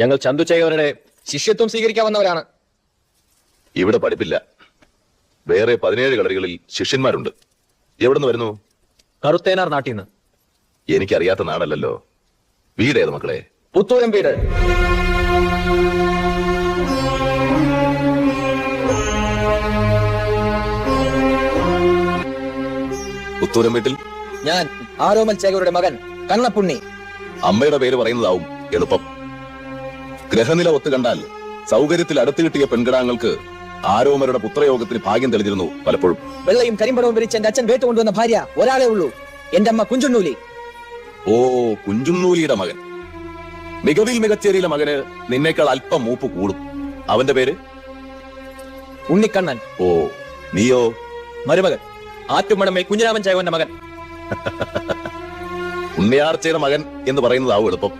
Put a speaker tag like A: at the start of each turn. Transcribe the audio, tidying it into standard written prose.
A: ഞങ്ങൾ ചന്തുചേകവരുടെ ശിഷ്യത്വം സ്വീകരിക്കാൻ വന്നവരാണ്.
B: ഇവിടെ പഠിപ്പില്ല. വേറെ 17 കളരികളിൽ ശിഷ്യന്മാരുണ്ട്. എവിടുന്ന് വരുന്നു?
A: കറുത്തേനാർ നാട്ടിൽ നിന്ന്.
B: എനിക്കറിയാത്ത നാടല്ലല്ലോ. വീടേത് മക്കളെ?
A: പുത്തൂരം വീട്.
B: പുത്തൂരം വീട്ടിൽ
A: ഞാൻ ആരോമൽ ചേകവരുടെ മകൻ കണ്ണപ്പുണ്ണി.
B: അമ്മയുടെ പേര് പറയുന്നതാവും എളുപ്പം. ഗ്രഹനില ഒത്തു കണ്ടാൽ സൗകര്യത്തിൽ അടുത്ത് കിട്ടിയ പെൺകിടാങ്ങൾക്ക് ആരോമരുടെ പുത്രയോഗത്തിന് ഭാഗ്യം തെളിഞ്ഞിരുന്നു പലപ്പോഴും.
A: വെള്ളയും കരിമ്പടവും വിരിച്ച് എന്റെ അച്ഛൻ കേട്ടുകൊണ്ടുവന്ന ഭാര്യ ഒരാളേ ഉള്ളൂ, എന്റെ അമ്മ കുഞ്ചുണ്ണൂലി.
B: ഓ, കുഞ്ചുണ്ണൂലിയുടെ മകൻ. മികവിൽ മികച്ചേരിയിലെ മകന് നിന്നേക്കാൾ അല്പം മൂപ്പ് കൂടും. അവന്റെ പേര്
A: ഉണ്ണിക്കണ്ണൻ.
B: ഓ, നീയോ?
A: മരുമകൻ ആറ്റുമടമേ കുഞ്ഞിരാമൻ ചേകവന്റെ മകൻ.
B: ഉണ്ണിയാർച്ചയുടെ മകൻ എന്ന് പറയുന്നതാവും എളുപ്പം.